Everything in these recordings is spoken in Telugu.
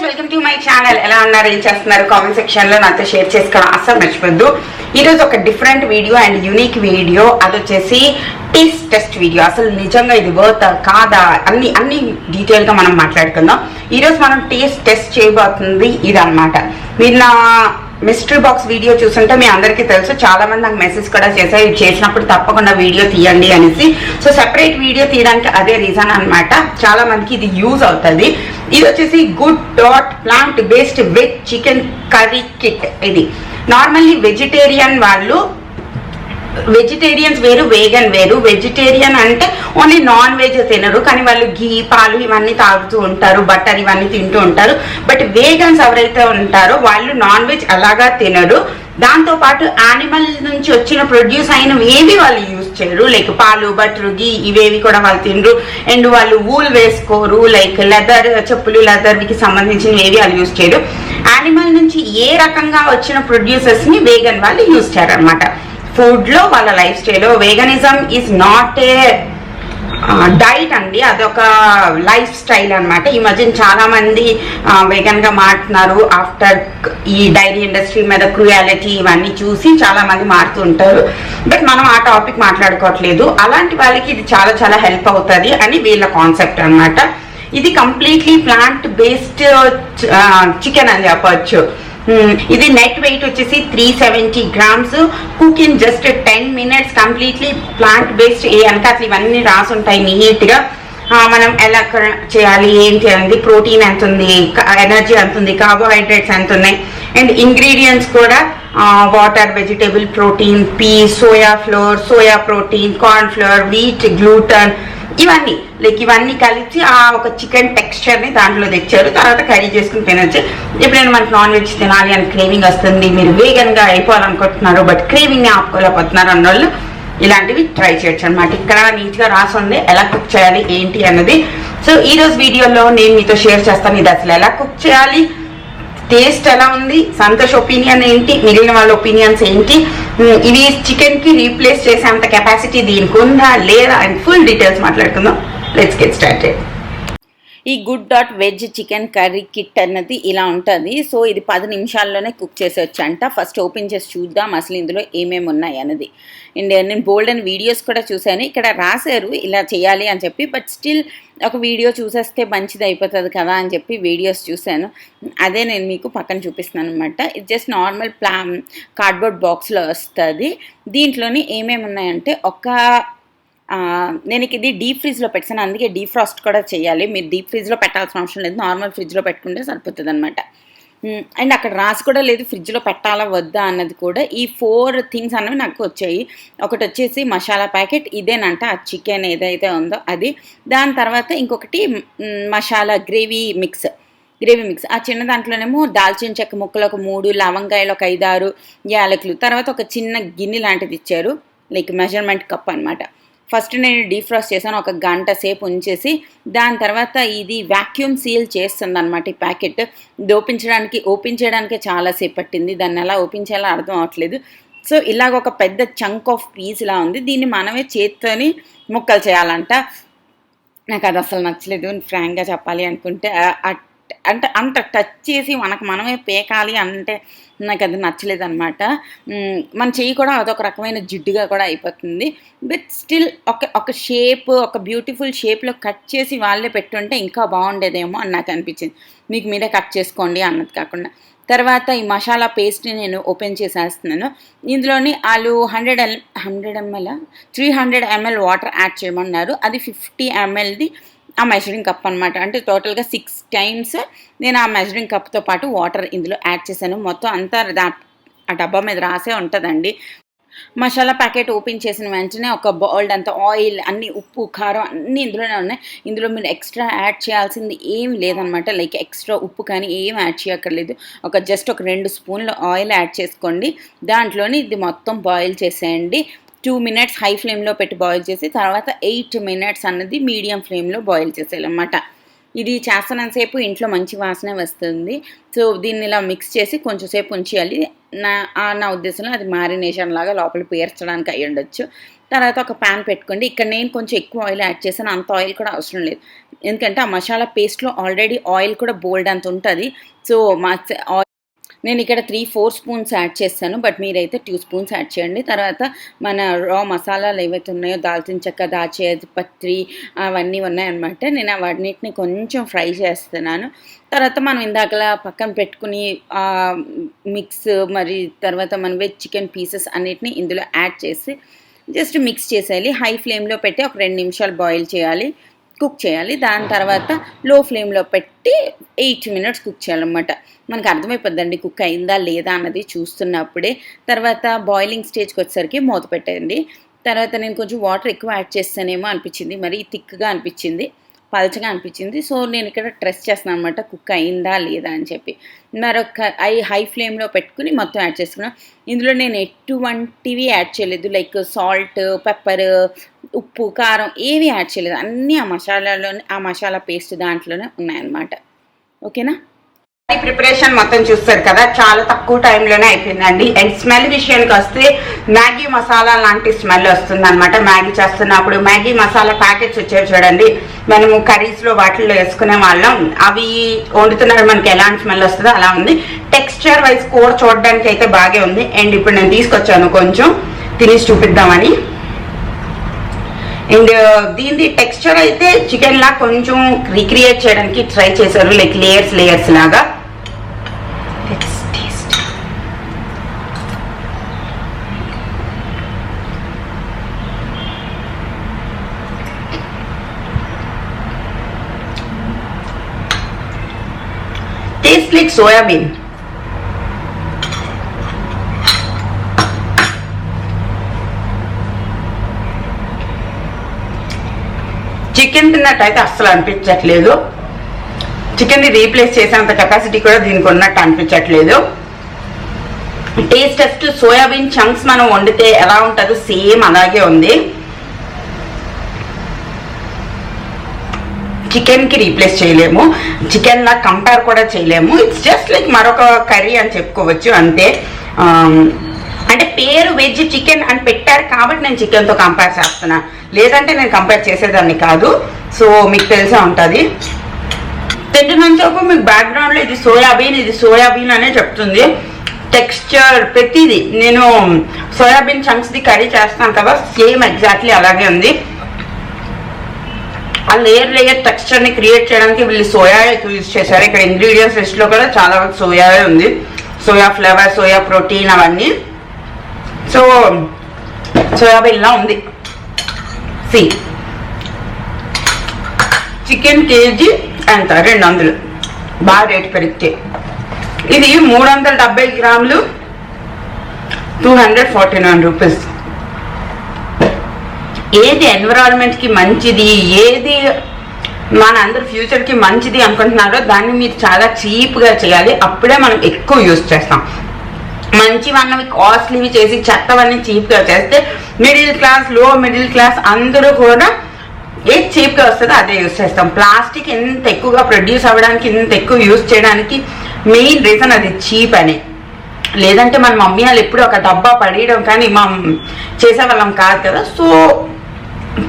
Welcome to my channel. ఎలా ఉన్నారు, ఏం చేస్తున్నారు? కామెంట్ సెక్షన్ లో నాతో షేర్ చేసుకోవడం అస్సలు మర్చిపోద్దు. ఈరోజు ఒక different video and unique video, అది వచ్చేసి టేస్ట్ టెస్ట్ వీడియో. అసలు నిజంగా ఇది వర్త్ కాదా అన్ని డీటెయిల్ గా మనం మాట్లాడుకుందాం. ఈరోజు మనం టేస్ట్ టెస్ట్ చేయబోతుంది ఇది అనమాట. మీరు నా మిస్టరీ బాక్స్ వీడియో చూస్తుంటే మీ అందరికీ తెలుసు, చాలా మంది నాకు మెసేజ్ కూడా చేశారు, ఇది చేసినప్పుడు తప్పకుండా వీడియో తీయండి అనేసి. సో సెపరేట్ వీడియో తీయడానికి అదే రీజన్ అనమాట. చాలా మందికి ఇది యూజ్ అవుతుంది. ఇది వచ్చేసి good dot plant based veg chicken curry kit. ఇది నార్మల్లీ వెజిటేరియన్స్ వేరు, వేగన్ వేరు. వెజిటేరియన్ అంటే ఓన్లీ నాన్ వెజ్ తినరు, కానీ వాళ్ళు ఘీ, పాలు ఇవన్నీ తాగుతూ ఉంటారు, బటర్ ఇవన్నీ తింటూ ఉంటారు. బట్ వేగన్స్ ఎవరైతే ఉంటారో వాళ్ళు నాన్ వెజ్ అలాగా తినరు. దాంతోపాటు యానిమల్ నుంచి వచ్చిన ప్రొడ్యూస్ అయినవి ఏవి వాళ్ళు యూజ్ చేయరు. లైక్ పాలు, బటర్, ఘీ ఇవేవి కూడా వాళ్ళు తినరు. అండ్ వాళ్ళు వూల్ వేసుకోరు, లైక్ లెదర్ చెప్పులు, లెదర్కి సంబంధించినవి ఏవి వాళ్ళు యూజ్ చేయరు. యానిమల్ నుంచి ఏ రకంగా వచ్చిన ప్రొడ్యూసర్స్ ని వేగన్ వాళ్ళు యూజ్ చేయరు అనమాట. ఫుడ్ లో వాళ్ళ life style. వేగనిజం is not a diet అండి, అదొక లైఫ్ స్టైల్ అనమాట. ఈ మధ్యన చాలా మంది వేగన్ గా మారుతున్నారు. ఆఫ్టర్ ఈ డైరీ ఇండస్ట్రీ మీద క్రూయాలిటీ ఇవన్నీ చూసి చాలా మంది మారుతూ ఉంటారు. బట్ మనం ఆ టాపిక్ మాట్లాడుకోవట్లేదు. అలాంటి వాళ్ళకి ఇది చాలా చాలా హెల్ప్ అవుతుంది అని వీళ్ళ కాన్సెప్ట్ అనమాట. ఇది కంప్లీట్లీ ప్లాంట్ బేస్డ్ చికెన్ అని చెప్పచ్చు. ఇది నెట్ వెయిట్ వచ్చేసి 370 grams. Cook in just 10 minutes. Completely plant based. ఏ వెనకాతలు ఇవన్నీ రాసి ఉంటాయి నీట్ గా. మనం ఎలా చేయాలి, ఏంటి అనేది, ప్రోటీన్ ఎంత ఉంది, ఎనర్జీ ఎంత ఉంది, కార్బోహైడ్రేట్స్ ఎంత ఉన్నాయి, అండ్ ఇంగ్రీడియంట్స్ కూడా water, vegetable protein, peas, soya flour, soya protein, corn flour, wheat, gluten ఇవన్నీ కలిసి ఒక చికెన్ టెక్స్చర్ ని దాంట్లో తెచ్చారు. తర్వాత కర్రీ చేసుకుని తినచ్చు. ఎప్పుడైనా మనకు నాన్ వెజ్ తినాలి అని క్రేవింగ్ వస్తుంది, మీరు వేగన్ గా అయిపోవాలనుకుంటున్నారు బట్ క్రేవింగ్ ని ఆపుకోలేకపోతున్నారు అన్నోళ్ళు ఇలాంటివి ట్రై చేయొచ్చు అనమాట. ఇక్కడ నీట్ గా రాసింది ఎలా కుక్ చేయాలి ఏంటి అన్నది. సో ఈ రోజు వీడియోలో నేను మీతో షేర్ చేస్తాను ఇది అసలు ఎలా కుక్ చేయాలి, టేస్ట్ ఎలా ఉంది, సంతోష్ ఒపీనియన్ ఏంటి, మిగిలిన వాళ్ళ ఒపీనియన్స్ ఏంటి, ఇవి చికెన్ కి రీప్లేస్ చేసేంత కెపాసిటీ దీనికి ఉందా లేదా అండ్ ఫుల్ డీటెయిల్స్ మాట్లాడుకుందాం. Let's get started. ఈ good dot veg chicken curry kit అన్నది ఇలా ఉంటుంది. సో ఇది 10 నిమిషాల్లోనే కుక్ చేసేవచ్చు అంట. ఫస్ట్ ఓపెన్ చేసి చూద్దాం అసలు ఇందులో ఏమేమి ఉన్నాయి అన్నది. అండ్ నేను బోల్డ్ అండ్ వీడియోస్ కూడా చూశాను, ఇక్కడ రాశారు ఇలా చేయాలి అని చెప్పి. బట్ స్టిల్ ఒక వీడియో చూసేస్తే మంచిది అయిపోతుంది కదా అని చెప్పి వీడియోస్ చూశాను. అదే నేను మీకు పక్కన చూపిస్తున్నాను అనమాట. ఇది జస్ట్ నార్మల్ కార్డ్బోర్డ్ బాక్స్లో వస్తుంది. దీంట్లోని ఏమేమి ఉన్నాయంటే నేను ఇది డీప్ ఫ్రిడ్జ్లో పెట్టాను, అందుకే డీఫ్రాస్ట్ కూడా చేయాలి. మీరు డీప్ ఫ్రిడ్జ్లో పెట్టాల్సిన అవసరం లేదు, నార్మల్ ఫ్రిడ్జ్లో పెట్టుకుంటే సరిపోతుంది అనమాట. అండ్ అక్కడ రాసి కూడా లేదు ఫ్రిడ్జ్లో పెట్టాలా వద్దా అన్నది కూడా. ఈ 4 థింగ్స్ అన్నవి నాకు వచ్చాయి. ఒకటి వచ్చేసి మసాలా ప్యాకెట్, ఇదేనంట ఆ చికెన్ ఏదైతే ఉందో అది. దాని తర్వాత ఇంకొకటి మసాలా గ్రేవీ మిక్స్. ఆ చిన్న దాంట్లోనేమో దాల్చిన చెక్క ముక్కలు ఒక 3, లవంగాయలు ఒక 5-6, యాలకులు. తర్వాత ఒక చిన్న గిన్నె లాంటిది ఇచ్చారు, లైక్ మెజర్మెంట్ కప్ అనమాట. ఫస్ట్ నేను డీఫ్రాస్ట్ చేశాను, 1 గంట సేపు ఉంచేసి. దాని తర్వాత ఇది వ్యాక్యూమ్ సీల్ చేస్తుంది అనమాట ఈ ప్యాకెట్. ఇది ఓపెన్ చేయడానికి చాలాసేపు పట్టింది, దాన్ని ఎలా ఓపెన్ చేయాలో అర్థం అవ్వట్లేదు. సో ఇలాగ ఒక పెద్ద చంక్ ఆఫ్ పీస్ ఇలా ఉంది, దీన్ని మనమే చేత్తోని ముక్కలు చేయాలంట. నాకు అది అసలు నచ్చలేదు ఫ్రాంక్గా చెప్పాలి అనుకుంటే. అంటే అంత టచ్ చేసి మనమే పేకాలి అంటే నాకు అది నచ్చలేదు అనమాట. మన చెయ్యి కూడా అదొక రకమైన జిడ్డుగా కూడా అయిపోతుంది. బట్ స్టిల్ ఒక షేప్, ఒక బ్యూటిఫుల్ షేప్లో కట్ చేసి వాళ్ళే పెట్టుంటే ఇంకా బాగుండేదేమో అని నాకు అనిపించింది. మీకు మీరే కట్ చేసుకోండి అన్నది కాకుండా. తర్వాత ఈ మసాలా పేస్ట్ని నేను ఓపెన్ చేసేస్తున్నాను. ఇందులోని వాళ్ళు 300 ml వాటర్ యాడ్ చేయమన్నారు. అది 50 mlది ఆ మెజరింగ్ కప్ అనమాట. అంటే టోటల్గా 6 times నేను ఆ మెజరింగ్ కప్తో పాటు వాటర్ ఇందులో యాడ్ చేశాను. మొత్తం అంతా ఆ డబ్బా మీద రాసే ఉంటుందండి. మసాలా ప్యాకెట్ ఓపెన్ చేసిన వెంటనే ఒక బౌల్ అంత ఆయిల్, అన్ని ఉప్పు, కారం అన్నీ ఇందులోనే ఉన్నాయి. ఇందులో మీరు ఎక్స్ట్రా యాడ్ చేయాల్సింది ఏమి లేదనమాట. లైక్ ఎక్స్ట్రా ఉప్పు కానీ ఏం యాడ్ చేయక్కర్లేదు. జస్ట్ ఒక 2 స్పూన్లు ఆయిల్ యాడ్ చేసుకోండి. దాంట్లోని ఇది మొత్తం బాయిల్ చేసేయండి. 2 minutes హై ఫ్లేమ్లో పెట్టి బాయిల్ చేసి తర్వాత 8 minutes అన్నది మీడియం ఫ్లేమ్లో బాయిల్ చేసేయాలన్నమాట. ఇది చేస్తున్నంతసేపు ఇంట్లో మంచి వాసన వస్తుంది. సో దీన్ని ఇలా మిక్స్ చేసి కొంచెం సేపు ఉంచేయాలి. నా ఉద్దేశంలో అది మ్యారినేషన్ లాగా లోపల పేర్చడానికి అయ్యి ఉండొచ్చు. తర్వాత ఒక ప్యాన్ పెట్టుకోండి. ఇక్కడ నేను కొంచెం ఎక్కువ ఆయిల్ యాడ్ చేశాను, అంత ఆయిల్ కూడా అవసరం లేదు, ఎందుకంటే ఆ మసాలా పేస్ట్లో ఆల్రెడీ ఆయిల్ కూడా బోల్డ్ అంత ఉంటుంది. సో నేను ఇక్కడ 3-4 స్పూన్స్ యాడ్ చేస్తాను, బట్ మీరైతే 2 స్పూన్స్ యాడ్ చేయండి. తర్వాత మన రా మసాలాలు ఏవైతే ఉన్నాయో దాల్చిన చెక్క, దాచేది పత్రి అవన్నీ ఉన్నాయన్నమాట. నేను అవన్నిటిని కొంచెం ఫ్రై చేస్తున్నాను. తర్వాత మనం ఇందాకలా పక్కన పెట్టుకుని మిక్స్ మరి తర్వాత మన వెజ్ చికెన్ పీసెస్ అన్నిటిని ఇందులో యాడ్ చేసి జస్ట్ మిక్స్ చేసేయాలి. హై ఫ్లేమ్లో పెట్టి ఒక 2 నిమిషాలు బాయిల్ చేయాలి, కుక్ చేయాలి. దాని తర్వాత లో ఫ్లేమ్లో పెట్టి 8 మినిట్స్ కుక్ చేయాలన్నమాట. మనకు అర్థమైపోద్దండి కుక్ అయిందా లేదా అన్నది చూస్తున్నప్పుడే. తర్వాత బాయిలింగ్ స్టేజ్కి వచ్చేసరికి మూత పెట్టండి. తర్వాత నేను కొంచెం వాటర్ ఎక్కువ యాడ్ చేస్తానేమో అనిపించింది, మరి థిక్గా అనిపించింది, పల్చగా అనిపించింది. సో నేను ఇక్కడ ట్రెస్ చేస్తున్నాను అనమాట కుక్ అయిందా లేదా అని చెప్పి. మరొక హై ఫ్లేమ్లో పెట్టుకుని మొత్తం యాడ్ చేసుకున్నాను. ఇందులో నేను ఎటువంటివి యాడ్ చేయలేదు, లైక్ సాల్ట్, పెప్పర్, ఉప్పు, కారం ఏవి యాడ్ చేయలేదు. అన్నీ ఆ మసాలా పేస్ట్ దాంట్లోనే ఉన్నాయన్నమాట. ఓకేనా? ప్రిపరేషన్ మొత్తం చూస్తారు కదా, చాలా తక్కువ టైంలోనే అయిపోయిందండి. అండ్ స్మెల్ విషయానికి వస్తే మ్యాగీ మసాలా లాంటి స్మెల్ వస్తుంది అనమాట. మ్యాగీ చేస్తున్నప్పుడు మ్యాగీ మసాలా ప్యాకెట్స్ వచ్చేవి చూడండి, మనము కర్రీస్లో వాటిల్లో వేసుకునే వాళ్ళం, అవి వండుతున్నప్పుడు మనకి ఎలాంటి స్మెల్ వస్తుందో అలా ఉంది. టెక్స్చర్ వైజ్ కూర చూడడానికి అయితే బాగా ఉంది. అండ్ ఇప్పుడు నేను తీసుకొచ్చాను కొంచెం తినేసి చూపిద్దామని. అండ్ దీని టెక్స్చర్ అయితే చికెన్ లా కొంచెం రీక్రియేట్ చేయడానికి ట్రై చేశారు, లైక్ లేయర్స్ లాగా. Taste like soybean. చికెన్ తిన్నట్టయితే అస్సలు అనిపించట్లేదు. చికెన్ని రీప్లేస్ చేసేంత కెపాసిటీ కూడా దీనికి ఉన్నట్టు అనిపించట్లేదు. టేస్ట్ సోయాబీన్ చంక్స్ మనం వండితే ఎలా ఉంటుందో సేమ్ అలాగే ఉంది. చికెన్కి రీప్లేస్ చేయలేము, చికెన్ లా కంపేర్ కూడా చేయలేము. ఇట్స్ జస్ట్ లైక్ మరొక కర్రీ అని చెప్పుకోవచ్చు అంతే. అంటే పేరు వెజ్ చికెన్ అని పెట్టారు కాబట్టి నేను చికెన్తో కంపేర్ చేస్తున్నా, లేదంటే నేను కంపేర్ చేసేదాన్ని కాదు. సో మీకు తెలిసే ఉంటుంది. తింటున్నంతసేపు మీకు బ్యాక్గ్రౌండ్లో ఇది సోయాబీన్ అనే చెప్తుంది. టెక్స్చర్ ప్రతిదీ నేను సోయాబీన్ చంక్స్ది కర్రీ చేస్తాను కదా, సేమ్ ఎగ్జాక్ట్లీ అలాగే ఉంది. ఆ లేయర్ టెక్స్చర్ని క్రియేట్ చేయడానికి వీళ్ళు సోయా ఎక్కువ యూజ్ చేశారు. ఇక్కడ ఇంగ్రీడియంట్స్ లిస్ట్లో కూడా చాలా వరకు సోయాయే ఉంది, సోయా ఫ్లేవర్, సోయా ప్రోటీన్ అవన్నీ. సో సోయాబీన్లా ఉంది. చికెన్ కేజీ ఎంత 200, బాగా రేటు పెరిగితే. ఇది 370 గ్రాములు 249 రూపీస్. ఏది ఎన్విరాన్మెంట్కి మంచిది, ఏది మన అందరి ఫ్యూచర్కి మంచిది అనుకుంటున్నారో దాన్ని మీరు చాలా చీప్గా చేయాలి, అప్పుడే మనం ఎక్కువ యూజ్ చేస్తాం. మంచివన్నవి కాస్ట్లీవి చేసి చెత్తవన్నీ చీప్గా చేస్తే మిడిల్ క్లాస్, లో మిడిల్ క్లాస్ అందరూ కూడా ఏది చీప్గా వస్తుందో అదే యూజ్ చేస్తాం. ప్లాస్టిక్ ఎంత ఎక్కువగా ప్రొడ్యూస్ అవ్వడానికి, ఇంత ఎక్కువ యూజ్ చేయడానికి మెయిన్ రీజన్ అది చీప్ అని. లేదంటే మన మమ్మీ వాళ్ళు ఎప్పుడు ఒక డబ్బా పడేయడం కానీ మనం చేసేవాళ్ళం కాదు కదా. సో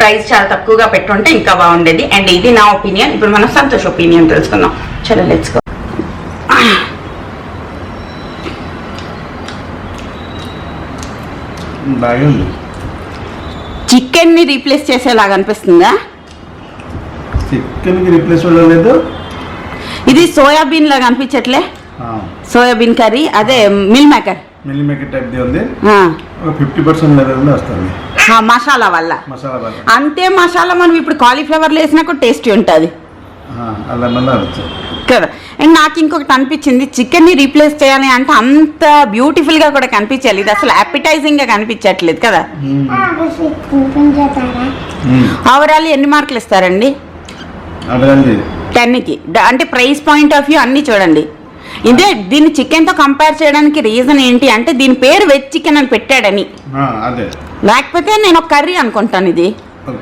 ప్రైస్ చాలా తక్కువగా పెట్టుంటే ఇంకా బాగుండేది. అండ్ ఇది నా ఒపీనియన్. ఇప్పుడు మనం సంతోష్ ఒపీనియన్ తెలుసుకుందాం. చలో లెట్స్ గో. చికెన్ ని రీప్లేస్ చేసేలాగా అనిపిస్తుందా? చికెన్ కి రీప్లేస్ లేదు, ఇది సోయాబీన్ లాగా అనిపించట్లే. సోయాబీన్ కర్రీ అదే మిల్ మేకర్ టైప్ ది ఉంది. 50% లెవెల్లో వస్తుంది మసాలా వల్ల. అంతే మసాలా మనం ఇప్పుడు కాలీఫ్లవర్ వేసినా కూడా టేస్టీ ఉంటుంది కదా. అండ్ నాకు ఇంకొకటి అనిపించింది, చికెన్ ని రీప్లేస్ చేయాలి అంటే అంత బ్యూటిఫుల్ గా కూడా కనిపించాలి, ఇది అసలు అపిటైజింగ్ గా కనిపించట్లేదు కదా. ఓవరాల్ ఎన్ని మార్కులు ఇస్తారండి 10కి? అంటే ప్రైస్ పాయింట్ ఆఫ్ వ్యూ అన్ని చూడండి. ఇదే దీన్ని చికెన్ తో కంపేర్ చేయడానికి రీజన్ ఏంటి అంటే దీని పేరు వెజ్ చికెన్ అని పెట్టాడని, లేకపోతే నేను ఒక కర్రీ అనుకుంటాను. ఇది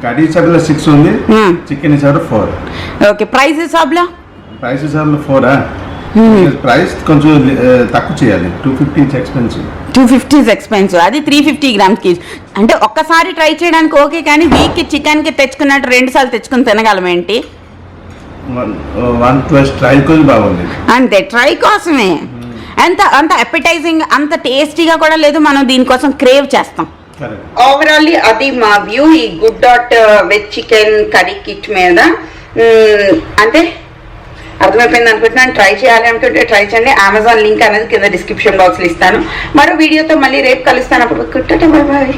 కర్రీ హిసాబ్లో 6 ఉంది, చికెన్ హిసాబ్లో 4. ఓకే, ప్రైస్ హిసాబ్లో 4. ప్రైస్ కొంచెం తక్కువ చేయాలి. 250 ఎక్స్పెన్సివ్. 250 is expensive. అది 350 grams కి. అంటే ఒక్కసారి ట్రై చేయడానికి ఓకే, కానీ వీక్ కి చికెన్ కి తెచ్చుకున్నట్టు 2 సార్లు తెచ్చుకుని తినగలం ఏంటి? వన్ ప్లస్ ట్రై కోసం బాగుంది. అంతే, ట్రై కోసమే. అంత అపెటైజింగ్, అంత టేస్టీగా కూడా లేదు. మనం దీనికోసం క్రేవ్ చేస్తాం. ఓవరాల్లీ అది మా వ్యూ ఈ good dot veg chicken curry kit మీద. అంటే అర్థమైపోయింది అనుకుంటున్నాను. ట్రై చేయాలి అనుకుంటే ట్రై చేయండి. అమెజాన్ లింక్ అనేది కింద డిస్క్రిప్షన్ బాక్స్లో ఇస్తాను. మరో వీడియోతో మళ్ళీ రేపు కలుస్తాను. అప్పుడు బాయ్ బాయ్.